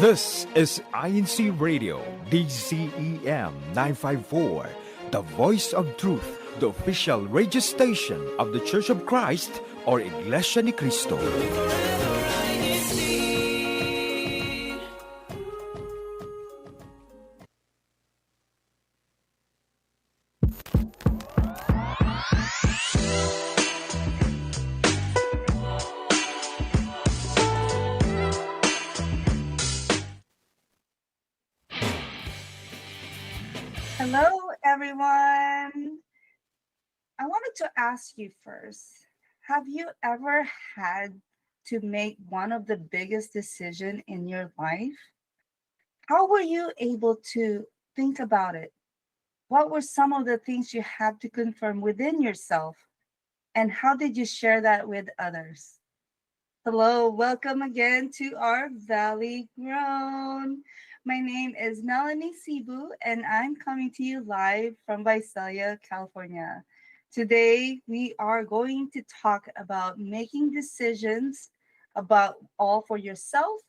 This is INCRadio, DCEM 954, the voice of truth, the official radio station of the Church of Christ, or Iglesia ni Cristo. Hello, everyone. I wanted to ask you first, have you ever had to make one of the biggest decisions in your life? How were you able to think about it? What were some of the things you had to confirm within yourself? And how did you share that with others? Hello, welcome again to our Valley Grown. My name is Melanie Cebu, and I'm coming to you live from Visalia, California. Today, we are going to talk about making decisions about all for yourself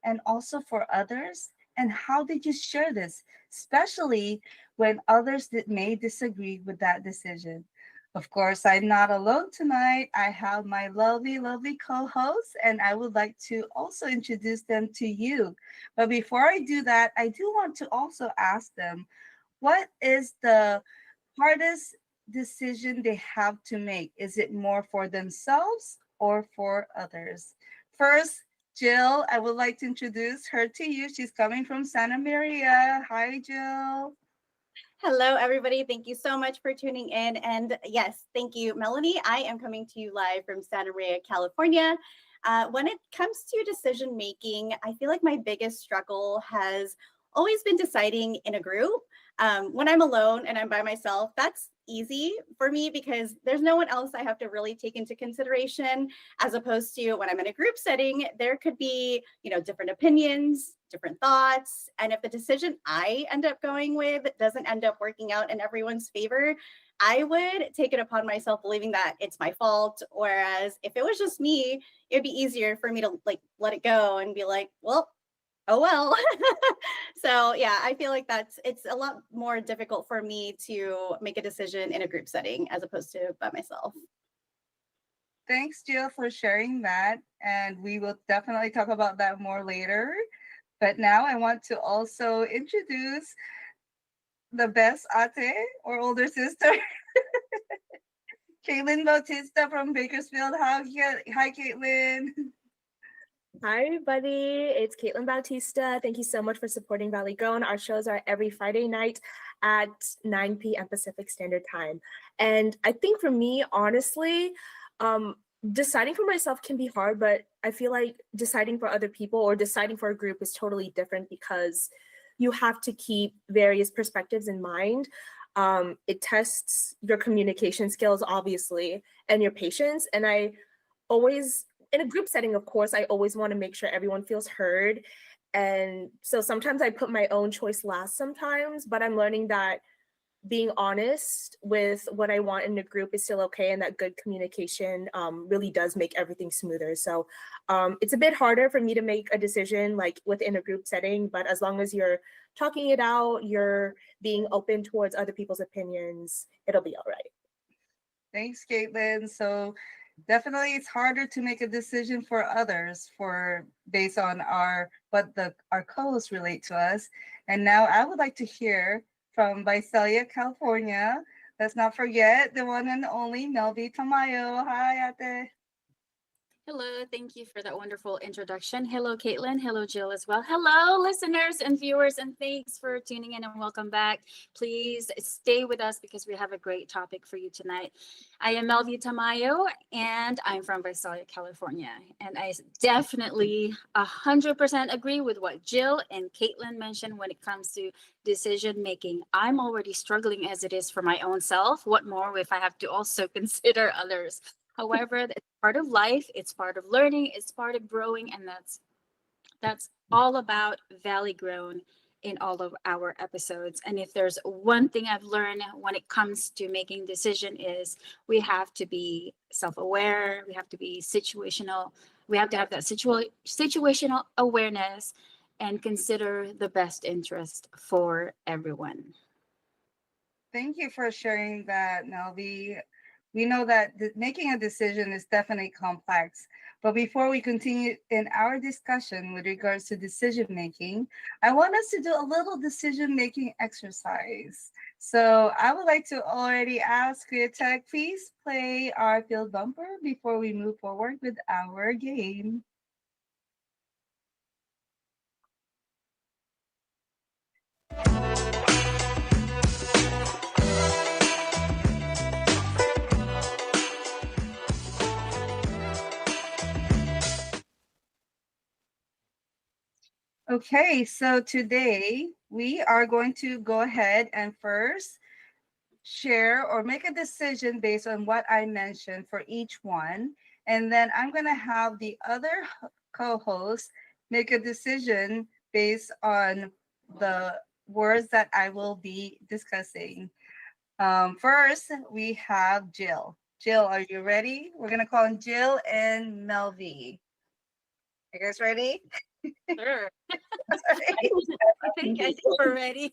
and also for others. And how did you share this, especially when others may disagree with that decision? Of course, I'm not alone tonight. I have my lovely, lovely co-hosts, and I would like to also introduce them to you. But before I do that, I do want to also ask them, what is the hardest decision they have to make? Is it more for themselves or for others? First, Jill, I would like to introduce her to you. She's coming from Santa Maria. Hi, Jill. Hello, everybody. Thank you so much for tuning in. And yes, thank you, Melanie. I am coming to you live from Santa Maria, California. When it comes to decision making, I feel like my biggest struggle has always been deciding in a group. When I'm alone and I'm by myself, that's easy for me because there's no one else I have to really take into consideration, as opposed to when I'm in a group setting, there could be, different opinions, different thoughts. And if the decision I end up going with doesn't end up working out in everyone's favor, I would take it upon myself believing that it's my fault. Whereas if it was just me, it'd be easier for me to let it go and be like, well, oh well. So yeah, I feel like it's a lot more difficult for me to make a decision in a group setting as opposed to by myself. Thanks, Jill, for sharing that. And we will definitely talk about that more later. But now I want to also introduce the best ate or older sister, Caitlin Bautista from Bakersfield. Hi, Caitlin. Hi, everybody. It's Caitlin Bautista. Thank you so much for supporting Valley Grown. Our shows are every Friday night at 9 p.m. Pacific Standard Time. And I think for me, honestly, deciding for myself can be hard, but I feel like deciding for other people or deciding for a group is totally different because you have to keep various perspectives in mind. It tests your communication skills, obviously, and your patience. And I always, in a group setting, of course, I always want to make sure everyone feels heard. And so sometimes I put my own choice last sometimes, but I'm learning that being honest with what I want in the group is still okay, and that good communication really does make everything smoother. So it's a bit harder for me to make a decision like within a group setting, but as long as you're talking it out, you're being open towards other people's opinions, it'll be all right. Thanks, Caitlin. So definitely it's harder to make a decision for others based on our co-hosts relate to us. And now I would like to hear from Visalia, California. Let's not forget the one and only Melvi Tamayo. Hi, Ate. Hello, thank you for that wonderful introduction. Hello, Caitlin. Hello, Jill as well. Hello, listeners and viewers, and thanks for tuning in and welcome back. Please stay with us because we have a great topic for you tonight. I am Melvi Tamayo, and I'm from Visalia, California. And I definitely 100% agree with what Jill and Caitlin mentioned when it comes to decision making. I'm already struggling as it is for my own self. What more if I have to also consider others? However, it's part of life, it's part of learning, it's part of growing, and that's all about Valley Grown. in all of our episodes. And if there's one thing I've learned when it comes to making decision is we have to be self-aware, we have to be situational, we have to have that situational awareness and consider the best interest for everyone. Thank you for sharing that, Melvi. We know that making a decision is definitely complex. But before we continue in our discussion with regards to decision making, I want us to do a little decision making exercise. So I would like to already ask Createch, please play our field bumper before we move forward with our game. Okay, so today we are going to go ahead and first share or make a decision based on what I mentioned for each one. And then I'm going to have the other co-host make a decision based on the words that I will be discussing. First, we have Jill. Jill, are you ready? We're going to call on Jill and Melvi. You guys ready? Sure. I think we're ready.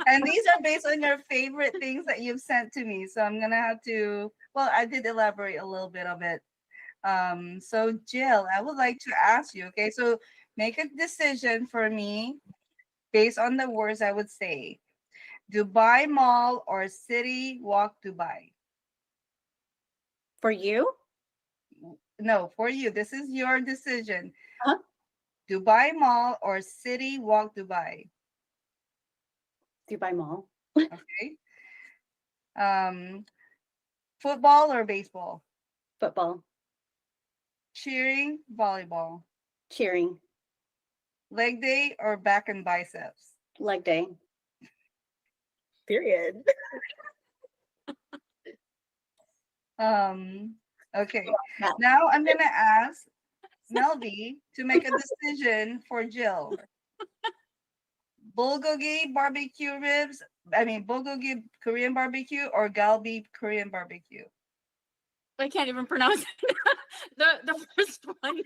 And these are based on your favorite things that you've sent to me. So I'm gonna have to, well, I did elaborate a little bit of it. So Jill, I would like to ask you, okay, so make a decision for me based on the words I would say. Dubai Mall or City Walk Dubai? For you? No, for you. This is your decision. Huh? Dubai Mall or City Walk Dubai? Dubai Mall. Okay. Football or baseball? Football. Cheering, volleyball? Cheering. Leg day or back and biceps? Leg day. Period. Okay. Yeah. Now I'm gonna ask Melvi to make a decision for Jill. Bulgogi barbecue ribs, bulgogi Korean barbecue or galbi Korean barbecue? I can't even pronounce it. the first one.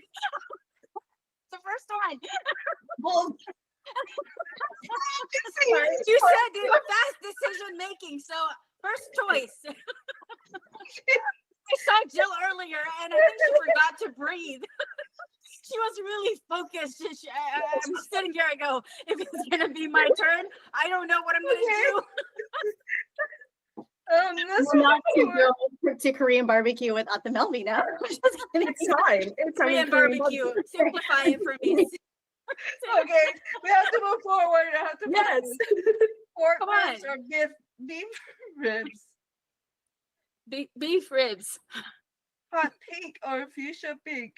The first one. Bul- You said it was fast decision making, so first choice. I saw Jill earlier, and I think she forgot to breathe. She was really focused. I'm sitting here. I go, if it's gonna be my turn, I don't know what I'm gonna do. Let's We're not to go to Korean barbecue without the Melvi now. It's fine. It's Korean barbecue. Simplify it for me. Okay, we have to move forward. I have to Yes. pork Come ribs on. or beef ribs. Beef ribs. Hot pink or fuchsia pink?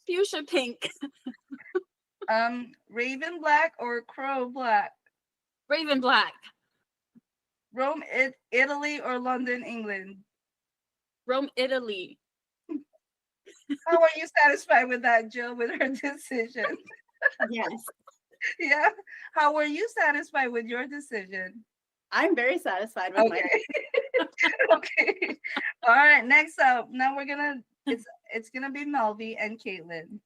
Fuchsia pink. Raven black or crow black? Raven black. Rome, Italy or London, England? Rome, Italy. How are you satisfied with that, Jill, with her decision? Yes. Yeah. How were you satisfied with your decision? I'm very satisfied with my Okay. All right. Next up, now it's gonna be Melvi and Caitlin.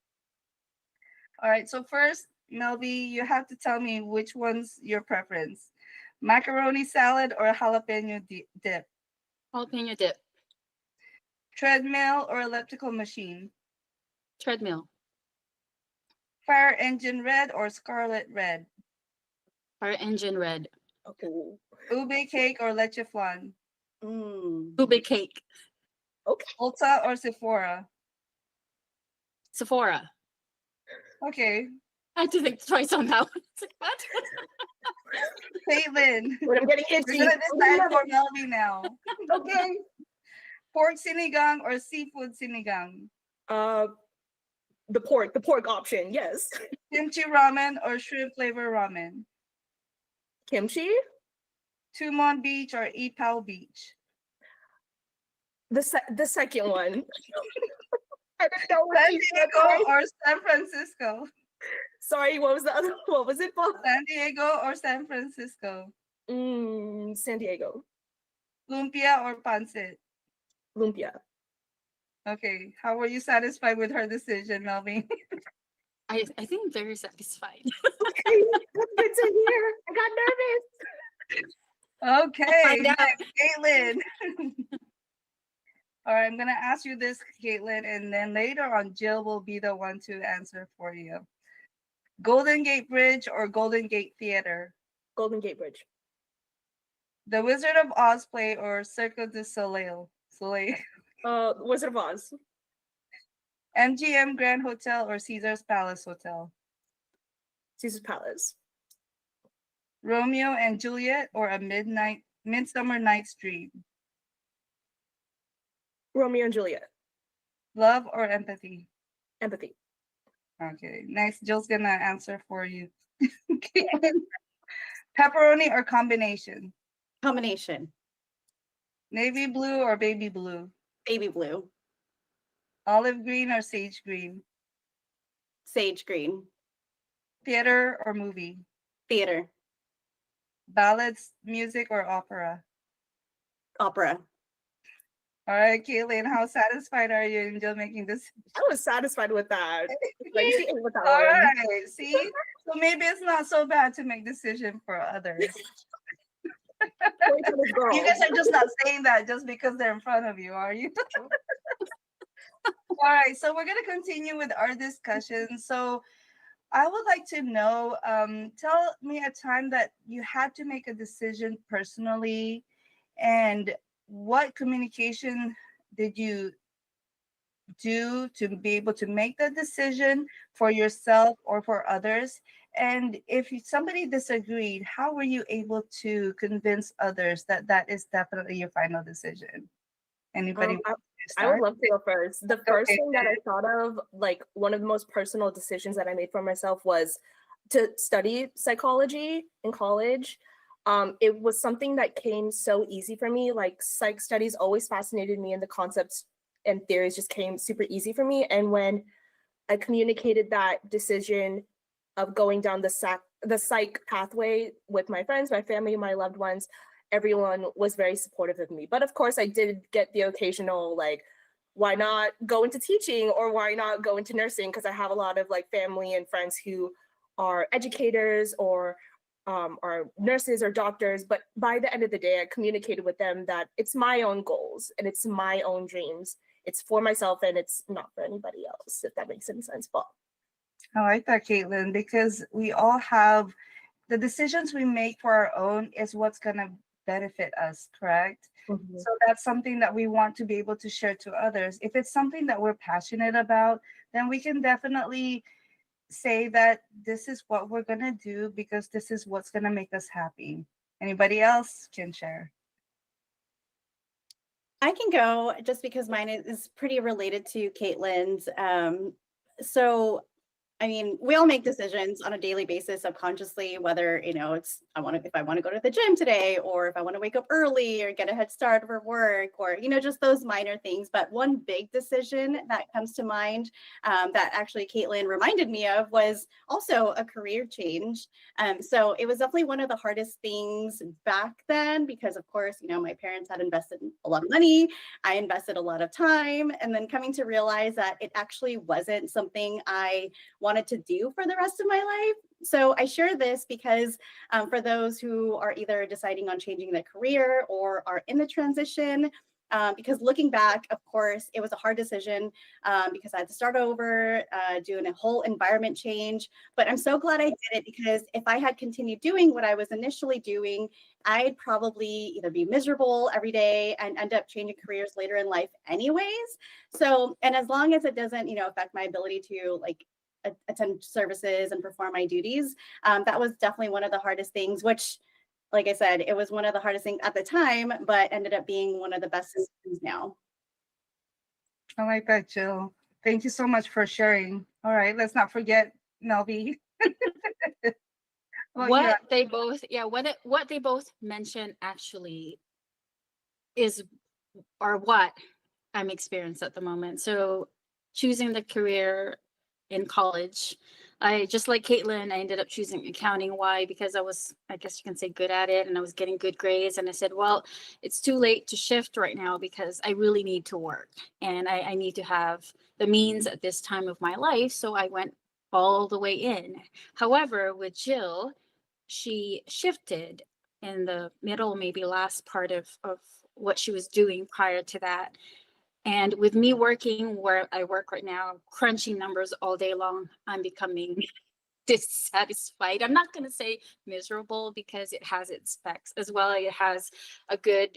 All right. So first, Melvi, you have to tell me which one's your preference: macaroni salad or jalapeno dip? Jalapeno dip. Treadmill or elliptical machine? Treadmill. Fire engine red or scarlet red? Fire engine red. Okay. Ube cake or leche flan? Ube cake. Okay. Ulta or Sephora? Sephora. Okay. I had to think twice on that one. It's like, what? Caitlin, When I'm getting we're itchy. gonna decide for Melvi now. Okay. Pork sinigang or seafood sinigang? The pork option, yes. Kimchi ramen or shrimp flavor ramen? Kimchi? Tumon Beach or Ipao Beach? The second one. I don't know what San you Diego or San Francisco? Sorry, what was the other? What was it, Paul? San Diego or San Francisco? San Diego. Lumpia or pancit? Lumpia. Okay. How were you satisfied with her decision, Melvin? I think very satisfied. Okay, that's good to hear. I got nervous. Okay. Find out. Next, Caitlin. All right, I'm gonna ask you this, Caitlin, and then later on, Jill will be the one to answer for you. Golden Gate Bridge or Golden Gate Theater? Golden Gate Bridge. The Wizard of Oz play or Cirque du Soleil? Soleil. Wizard of Oz. MGM Grand Hotel or Caesar's Palace Hotel? Caesar's Palace. Romeo and Juliet or a Midsummer Night's Dream? Romeo and Juliet. Love or empathy? Empathy. Okay, next, Jill's gonna answer for you. Pepperoni or combination? Combination. Navy blue or baby blue? Baby blue. Olive green or sage green? Sage green. Theater or movie? Theater. Ballads, music, or opera? Opera. All right, Caitlin, how satisfied are you in Jill making this? I was satisfied with that. Like, she ate with that All one. right, see? So maybe it's not so bad to make decision for others. Wait for the girl. You guys are just not saying that just because they're in front of you, are you? All right, so we're going to continue with our discussion. So I would like to know, tell me a time that you had to make a decision personally, and what communication did you do to be able to make the decision for yourself or for others? And if somebody disagreed, how were you able to convince others that that is definitely your final decision? Anybody? I would love to go first. The first Okay. thing that I thought of, like one of the most personal decisions that I made for myself, was to study psychology in college. It was something that came so easy for me. Like psych studies always fascinated me, and the concepts and theories just came super easy for me. And when I communicated that decision of going down the psych pathway with my friends, my family, my loved ones, everyone was very supportive of me. But of course, I did get the occasional, like, why not go into teaching, or why not go into nursing? Because I have a lot of like family and friends who are educators or are nurses or doctors. But by the end of the day, I communicated with them that it's my own goals and it's my own dreams. It's for myself and it's not for anybody else, if that makes any sense. But I like that, Caitlin, because we all have the decisions we make for our own is what's going to benefit us, correct? Mhm. So that's something that we want to be able to share to others. If it's something that we're passionate about, then we can definitely say that this is what we're going to do because this is what's going to make us happy. Anybody else can share? I can go just because mine is pretty related to Caitlin's. So I mean, we all make decisions on a daily basis subconsciously, whether, it's if I want to go to the gym today, or if I want to wake up early or get a head start for work, or, just those minor things. But one big decision that comes to mind that actually Caitlin reminded me of was also a career change. So it was definitely one of the hardest things back then, because of course, my parents had invested a lot of money. I invested a lot of time, and then coming to realize that it actually wasn't something I wanted to do for the rest of my life. So I share this because for those who are either deciding on changing their career or are in the transition, because looking back, of course, it was a hard decision because I had to start over, doing a whole environment change. But I'm so glad I did it, because if I had continued doing what I was initially doing, I'd probably either be miserable every day and end up changing careers later in life anyways. So, and as long as it doesn't, affect my ability to attend services and perform my duties, that was definitely one of the hardest things, which, like I said, it was one of the hardest things at the time, but ended up being one of the best decisions now. I like that, Jill. Thank you so much for sharing. All right, let's not forget Melvi. What they both mentioned actually is, or what I'm experiencing at the moment. So choosing the career in college, I just like Caitlin, I ended up choosing accounting. Why? Because I guess you can say, good at it, and I was getting good grades. And I said, well, it's too late to shift right now because I really need to work and I need to have the means at this time of my life. So I went all the way in. However, with Jill, she shifted in the middle, maybe last part of what she was doing prior to that. And with me working where I work right now, crunching numbers all day long, I'm becoming dissatisfied. I'm not going to say miserable because it has its specs as well. It has a good,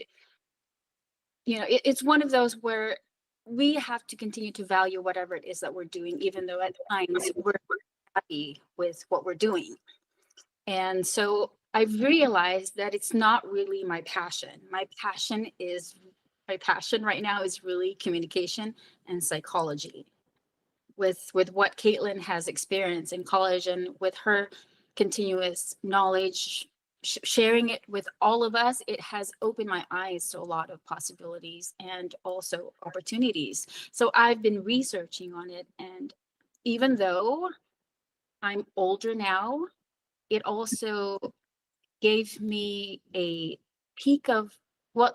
it's one of those where we have to continue to value whatever it is that we're doing, even though at times we're happy with what we're doing. And so I've realized that it's not really my passion. My passion right now is really communication and psychology. With what Caitlin has experienced in college and with her continuous knowledge, sharing it with all of us, it has opened my eyes to a lot of possibilities and also opportunities. So I've been researching on it, and even though I'm older now, it also gave me a peek of what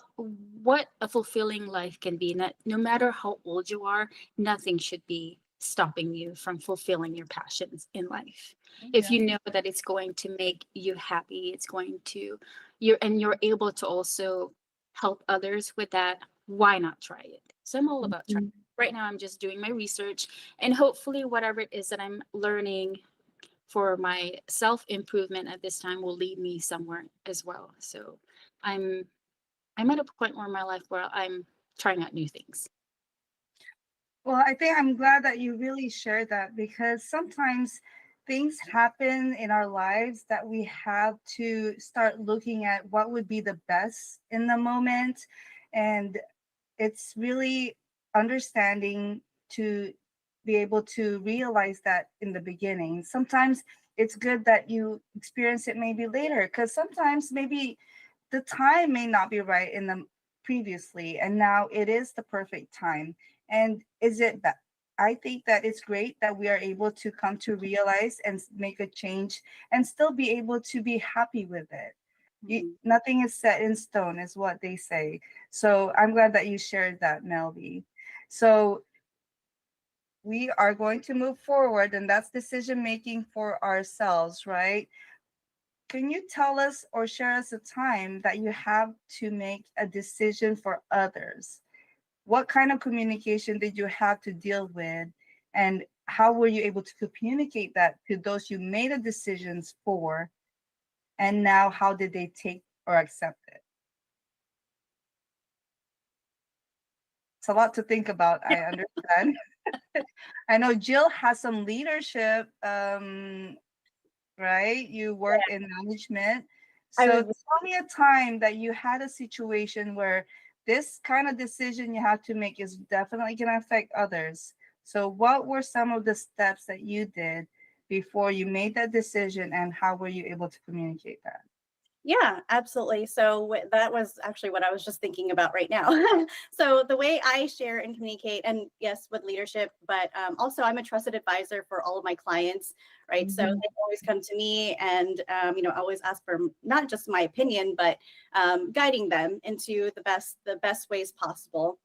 a fulfilling life can be. No matter how old you are, nothing should be stopping you from fulfilling your passions in life. If you know that it's going to make you happy, it's going to you're able to also help others with that, why not try it? So I'm all about trying. Right now I'm just doing my research, and hopefully whatever it is that I'm learning for my self-improvement at this time will lead me somewhere as well. So I'm at a point where in my life where I'm trying out new things. Well, I think I'm glad that you really shared that, because sometimes things happen in our lives that we have to start looking at what would be the best in the moment. And it's really understanding to be able to realize that in the beginning. Sometimes it's good that you experience it maybe later, because sometimes maybe the time may not be right in the previously, and now it is the perfect time. And is it that I think that it's great that we are able to come to realize and make a change and still be able to be happy with it. Nothing is set in stone, is what they say. So I'm glad that you shared that, Melby. So we are going to move forward, and that's decision making for ourselves, right? Can you tell us or share us a time that you have to make a decision for others? What kind of communication did you have to deal with? And how were you able to communicate that to those you made the decisions for? And now how did they take or accept it? It's a lot to think about, I understand. I know Jill has some leadership, right? You work in management. So tell me a time that you had a situation where this kind of decision you have to make is definitely going to affect others. So what were some of the steps that you did before you made that decision, and how were you able to communicate that? Yeah, absolutely. So that was actually what I was just thinking about right now. So the way I share and communicate, and yes, with leadership, but also I'm a trusted advisor for all of my clients, right? So they always come to me and, always ask for not just my opinion, but guiding them into the best ways possible.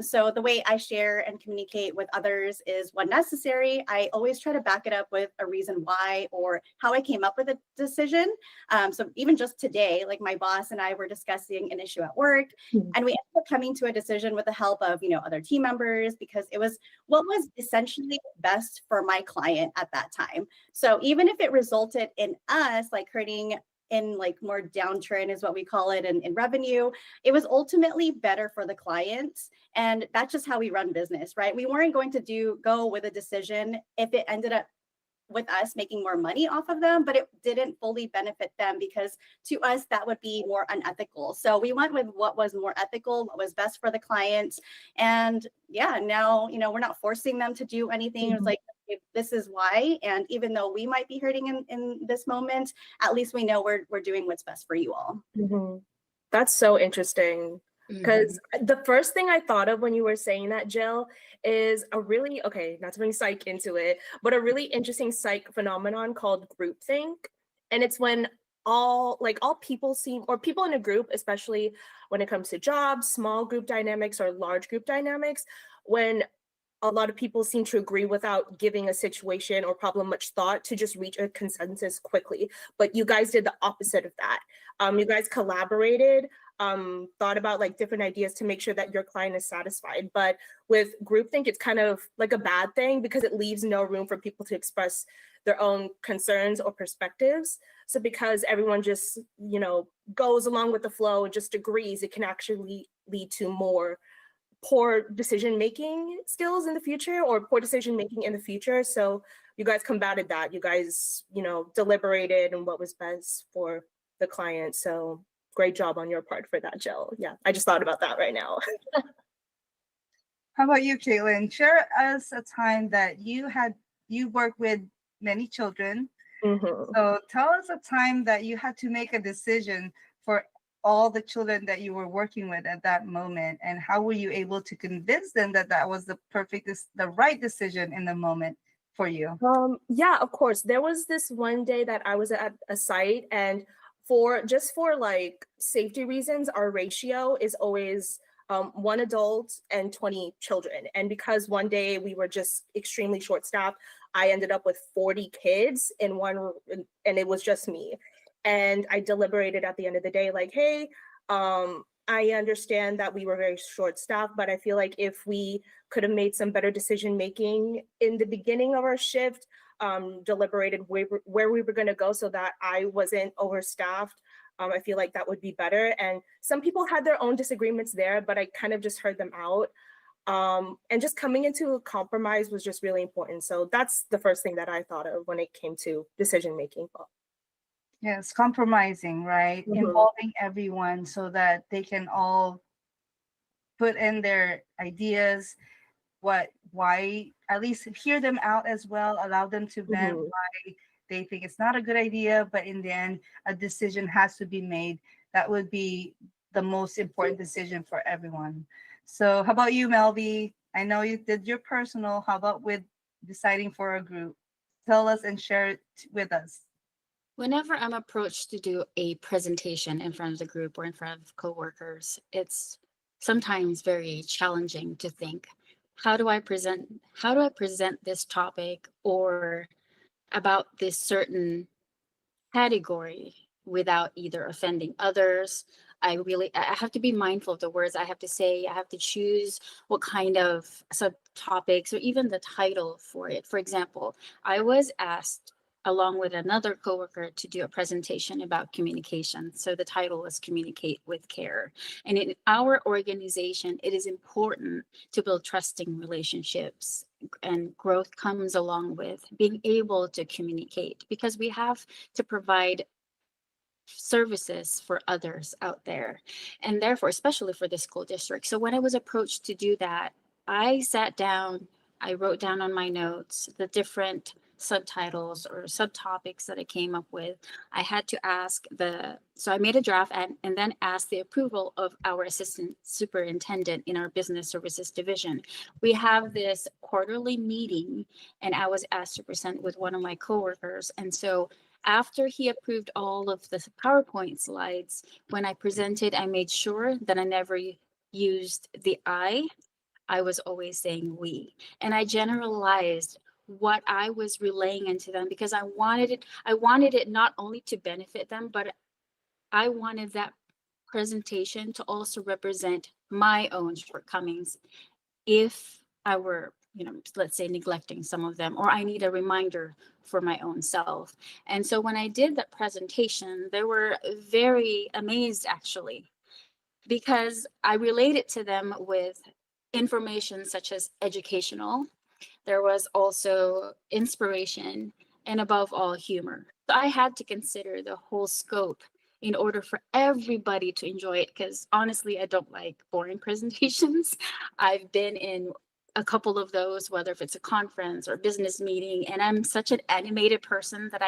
So the way I share and communicate with others is, when necessary, I always try to back it up with a reason why or how I came up with a decision. So even just today, like my boss and I were discussing an issue at work, and we ended up coming to a decision with the help of, other team members, because it was what was essentially best for my client at that time. So even if it resulted in us like hurting in like more downturn is what we call it in revenue, it was ultimately better for the clients. And that's just how we run business, right? We weren't going to go with a decision if it ended up with us making more money off of them, but it didn't fully benefit them, because to us that would be more unethical. So we went with what was more ethical, what was best for the client. And yeah, now, we're not forcing them to do anything. It's like, this is why. And even though we might be hurting in this moment, at least we know we're doing what's best for you all. That's so interesting. Because the first thing I thought of when you were saying that, Jill, is a really, okay, not to bring psych into it, but a really interesting psych phenomenon called groupthink. And it's when all people seem, or people in a group, especially when it comes to jobs, small group dynamics or large group dynamics, when a lot of people seem to agree without giving a situation or problem much thought to just reach a consensus quickly. But you guys did the opposite of that. You guys collaborated, thought about like different ideas to make sure that your client is satisfied. But with groupthink, it's kind of like a bad thing because it leaves no room for people to express their own concerns or perspectives. So because everyone just, goes along with the flow and just agrees, it can actually lead to more poor decision-making skills in the future, or poor decision-making in the future. So you guys combated that. You guys, deliberated on what was best for the client. So great job on your part for that, Jill. Yeah, I just thought about that right now. How about you, Caitlin? Share us a time that you worked with many children. Mhm. So tell us a time that you had to make a decision for all the children that you were working with at that moment, and how were you able to convince them that that was the right decision in the moment for you? Yeah, of course. There was this one day that I was at a site, and for like safety reasons, our ratio is always 1 adult and 20 children. And because one day we were just extremely short staffed, I ended up with 40 kids in one, and it was just me. And I deliberated at the end of the day, like, hey, I understand that we were very short staffed, but I feel like if we could have made some better decision making in the beginning of our shift, deliberated where we were going to go so that I wasn't overstaffed, I feel like that would be better. And some people had their own disagreements there, but I kind of just heard them out. And just coming into a compromise was just really important. So that's the first thing that I thought of when it came to decision making. Yes, compromising, right? Mhm. Involving everyone so that they can all put in their ideas, why, at least hear them out as well, allow them to vent Mhm. why they think it's not a good idea, but in the end, a decision has to be made. That would be the most important decision for everyone. So how about you, Melby? I know you did your personal. How about with deciding for a group? Tell us and share it with us. Whenever I'm approached to do a presentation in front of the group or in front of coworkers, it's sometimes very challenging to think, how do I present this topic or about this certain category without either offending others. I have to be mindful of the words I have to say. I have to choose what kind of subtopics or even the title for it. For example, I was asked along with another coworker to do a presentation about communication. So the title was Communicate with Care. And in our organization, it is important to build trusting relationships, and growth comes along with being able to communicate, because we have to provide services for others out there, and therefore especially for the school district. So when I was approached to do that, I sat down, I wrote down on my notes the different subtitles or subtopics that I came up with. I had to so I made a draft and then asked the approval of our assistant superintendent in our business services division. We have this quarterly meeting, and I was asked to present with one of my coworkers. And so after he approved all of the PowerPoint slides, when I presented, I made sure that I never used the I was always saying we. And I generalized what I was relaying into them because I wanted it not only to benefit them, but I wanted that presentation to also represent my own shortcomings if I were, let's say neglecting some of them, or I need a reminder for my own self. And so when I did that presentation, they were very amazed actually, because I related to them with information such as educational. There was also inspiration, and above all, humor. So I had to consider the whole scope in order for everybody to enjoy it, because honestly, I don't like boring presentations. I've been in a couple of those, whether if it's a conference or business meeting, and I'm such an animated person that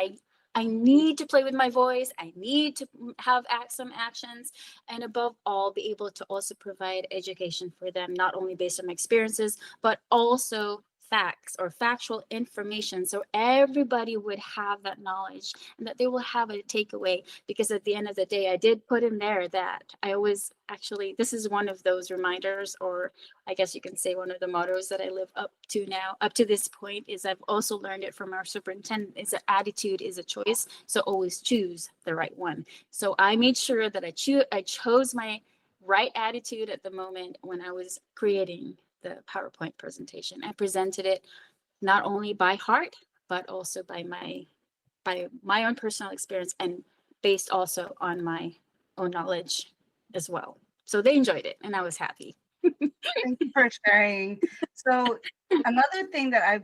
I need to play with my voice. I need to have some actions, and above all, be able to also provide education for them, not only based on my experiences, but also facts or factual information. So everybody would have that knowledge and that they will have a takeaway. Because at the end of the day, I did put in there that I always actually, this is one of those reminders, or I guess you can say one of the mottos that I live up to now, up to this point, is I've also learned it from our superintendent, is that attitude is a choice. So always choose the right one. So I made sure that I chose my right attitude at the moment when I was creating the PowerPoint presentation. I presented it not only by heart, but also by my own personal experience, and based also on my own knowledge as well. So they enjoyed it and I was happy. Thank you for sharing. So another thing that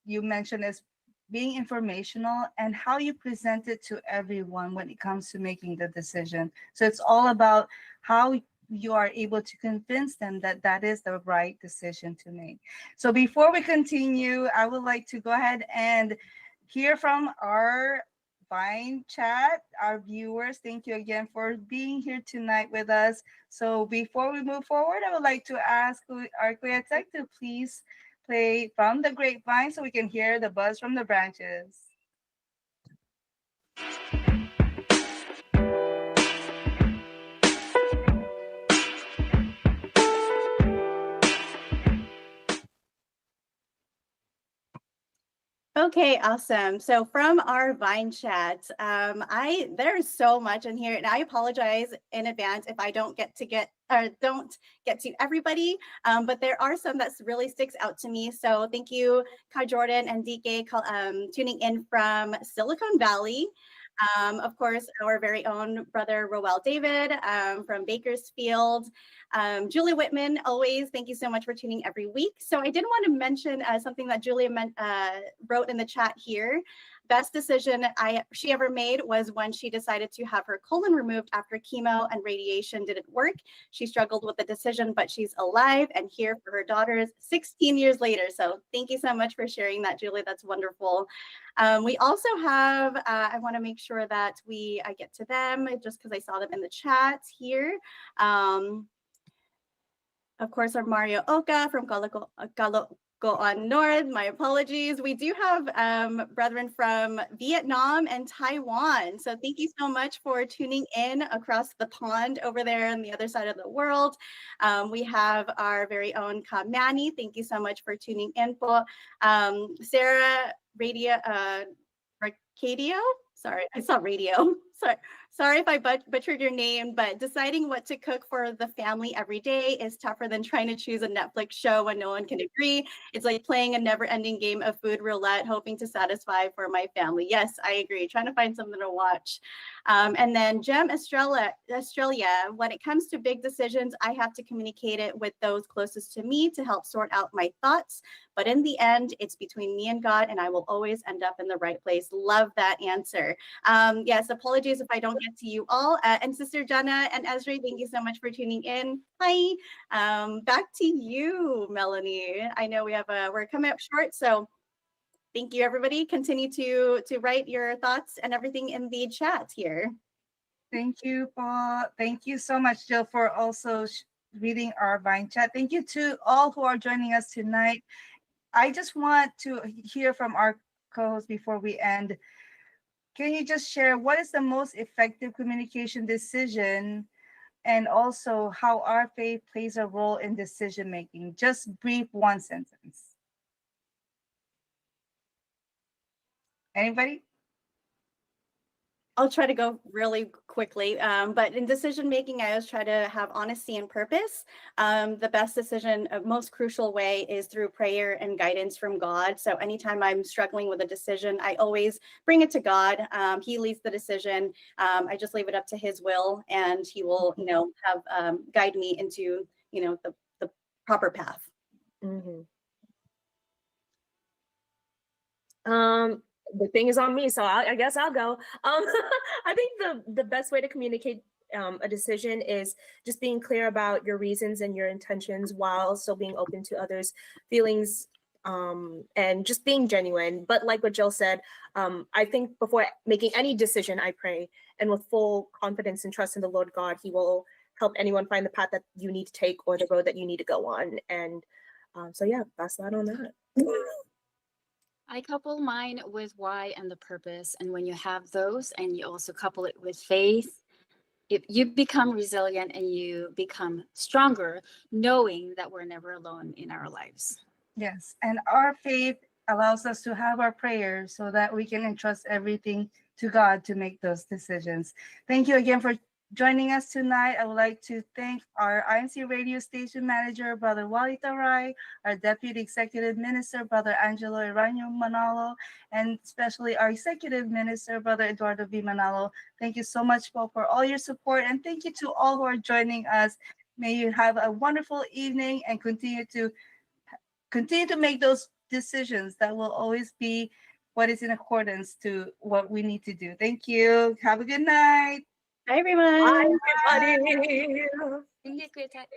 you mentioned is being informational and how you present it to everyone when it comes to making the decision. So it's all about how you are able to convince them that that is the right decision to make. So before we continue, I would like to go ahead and hear from our Vine chat, our viewers. Thank you again for being here tonight with us. So before we move forward, I would like to ask our Kuya Tech to please play From the Grapevine so we can hear the buzz from the branches. Okay, awesome. So from our Vine chat, there's so much in here, and I apologize in advance if I don't get to everybody. But there are some that really sticks out to me. So thank you, Kai Jordan and DK, tuning in from Silicon Valley. Of course, our very own brother Roel David from Bakersfield. Julie Whitman, always thank you so much for tuning every week. So I did want to mention something that Julia wrote in the chat here. Best decision she ever made was when she decided to have her colon removed after chemo and radiation didn't work. She struggled with the decision, but she's alive and here for her daughters 16 years later. So thank you so much for sharing that, Julie. That's wonderful. We also have, I want to make sure that I get to them just because I saw them in the chat here. Of course, our Mario Oka from Go-On North. My apologies. We do have brethren from Vietnam and Taiwan. So thank you so much for tuning in across the pond over there on the other side of the world. We have our very own Kamani. Thank you so much for tuning in. Sarah Racadio. Sorry, I saw radio. Sorry if I butchered your name, but deciding what to cook for the family every day is tougher than trying to choose a Netflix show when no one can agree. It's like playing a never-ending game of food roulette, hoping to satisfy for my family. Yes, I agree. Trying to find something to watch. And then Jem Australia, when it comes to big decisions, I have to communicate it with those closest to me to help sort out my thoughts. But in the end, it's between me and God, and I will always end up in the right place. Love that answer. Yes, apologies if I don't get to you all. And Sister Jana and Ezra, thank you so much for tuning in. Hi. Back to you, Melanie. I know we're coming up short, so thank you, everybody. Continue to write your thoughts and everything in the chat here. Thank you, Paul. Thank you so much, Jill, for also reading our Vine chat. Thank you to all who are joining us tonight. I just want to hear from our co-host before we end. Can you just share what is the most effective communication decision, and also how our faith plays a role in decision making? Just brief one sentence. Anybody? I'll try to go really quickly, but in decision making, I always try to have honesty and purpose. The best decision, most crucial way is through prayer and guidance from God. So anytime I'm struggling with a decision, I always bring it to God. He leads the decision. I just leave it up to His will, and He will, have guide me into, the proper path. Mm-hmm. The thing is on me, so I guess I'll go. I think the best way to communicate a decision is just being clear about your reasons and your intentions while still being open to others' feelings and just being genuine. But like what Jill said, I think before making any decision, I pray, and with full confidence and trust in the Lord God, He will help anyone find the path that you need to take or the road that you need to go on. And so yeah, that's that on that. I couple mine with why and the purpose. And when you have those and you also couple it with faith, you become resilient and you become stronger, knowing that we're never alone in our lives. Yes, and our faith allows us to have our prayers so that we can entrust everything to God to make those decisions. Thank you again for joining us tonight. I would like to thank our INC radio station manager, Brother Wally Taray, our Deputy Executive Minister, Brother Angelo Iranyo Manalo, and especially our Executive Minister, Brother Eduardo V. Manalo. Thank you so much, Paul, for all your support, and thank you to all who are joining us. May you have a wonderful evening and continue to make those decisions that will always be what is in accordance to what we need to do. Thank you. Have a good night. Bye, everyone. Bye, everybody. Thank you, Kuya Tat.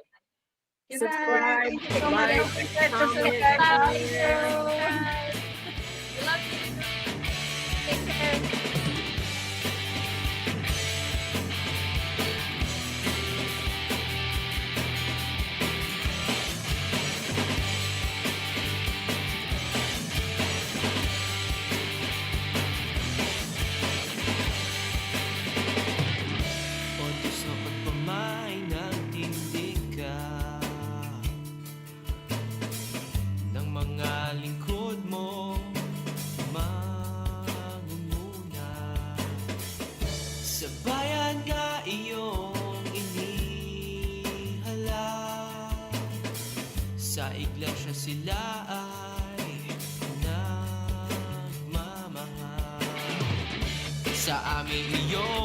Good Subscribe, night. Thank you so much. like, Don't forget to comment, subscribe to our share. show. We love you. Take care. Sa iglesia sila ay nagmamahal. Sa aming iyon